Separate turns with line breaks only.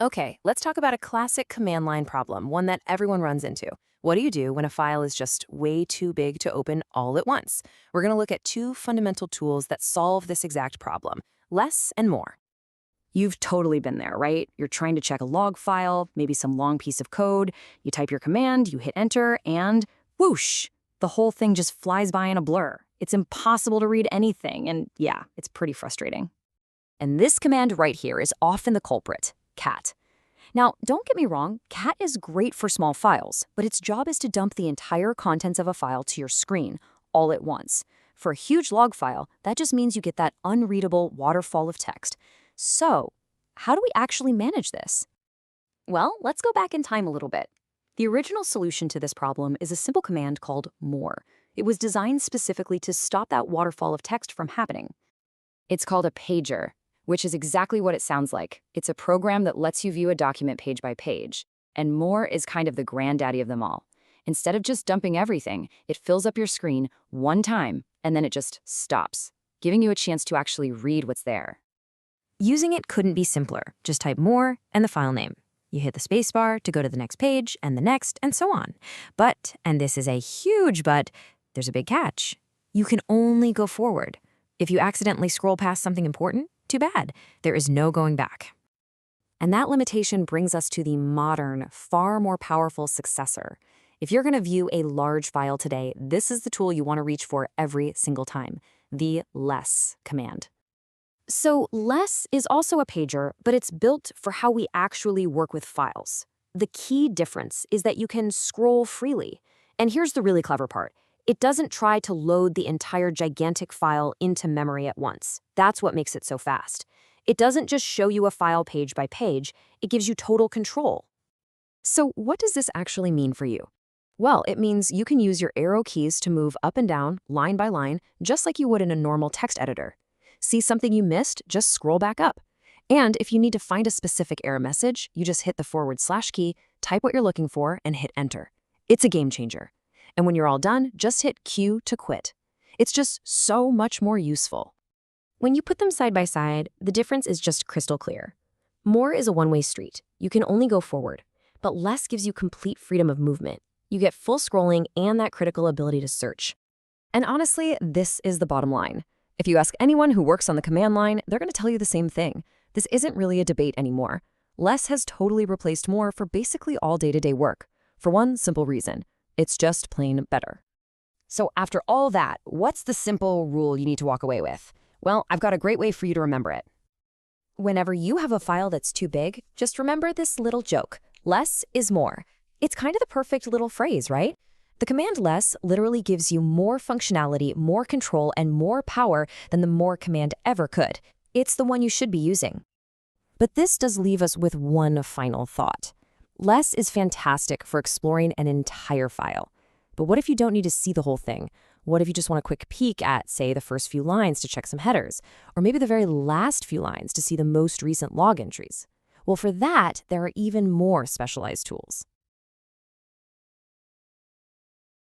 Okay, let's talk about a classic command line problem, one that everyone runs into. What do you do when a file is just way too big to open all at once? We're going to look at two fundamental tools that solve this exact problem, less and more.
You've totally been there, right? You're trying to check a log file, maybe some long piece of code. You type your command, you hit enter, and whoosh, the whole thing just flies by in a blur. It's impossible to read anything, and yeah, it's pretty frustrating. And this command right here is often the culprit, cat. Now, don't get me wrong, cat is great for small files, but its job is to dump the entire contents of a file to your screen, all at once. For a huge log file, that just means you get that unreadable waterfall of text. So, how do we actually manage this? Well, let's go back in time a little bit. The original solution to this problem is a simple command called more. It was designed specifically to stop that waterfall of text from happening. It's called a pager, which is exactly what it sounds like. It's a program that lets you view a document page by page. And more is kind of the granddaddy of them all. Instead of just dumping everything, it fills up your screen one time, and then it just stops, giving you a chance to actually read what's there.
Using it couldn't be simpler. Just type more and the file name. You hit the spacebar to go to the next page and the next and so on. But, and this is a huge but, there's a big catch. You can only go forward. If you accidentally scroll past something important, too bad. There is no going back. And that limitation brings us to the modern, far more powerful successor. If you're going to view a large file today, this is the tool you want to reach for every single time, the less command. So less is also a pager, but it's built for how we actually work with files. The key difference is that you can scroll freely. And here's the really clever part. It doesn't try to load the entire gigantic file into memory at once. That's what makes it so fast. It doesn't just show you a file page by page, it gives you total control. So what does this actually mean for you? Well, it means you can use your arrow keys to move up and down, line by line, just like you would in a normal text editor. See something you missed, just scroll back up. And if you need to find a specific error message, you just hit the / key, type what you're looking for, and hit enter. It's a game changer. And when you're all done, just hit Q to quit. It's just so much more useful. When you put them side by side, the difference is just crystal clear. More is a one-way street. You can only go forward. But less gives you complete freedom of movement. You get full scrolling and that critical ability to search. And honestly, this is the bottom line. If you ask anyone who works on the command line, they're going to tell you the same thing. This isn't really a debate anymore. Less has totally replaced more for basically all day-to-day work. For one simple reason. It's just plain better. So after all that, what's the simple rule you need to walk away with? Well, I've got a great way for you to remember it. Whenever you have a file that's too big, just remember this little joke. Less is more. It's kind of the perfect little phrase, right? The command less literally gives you more functionality, more control, and more power than the more command ever could. It's the one you should be using. But this does leave us with one final thought. Less is fantastic for exploring an entire file. But what if you don't need to see the whole thing? What if you just want a quick peek at, say, the first few lines to check some headers? Or maybe the very last few lines to see the most recent log entries? Well, for that, there are even more specialized tools.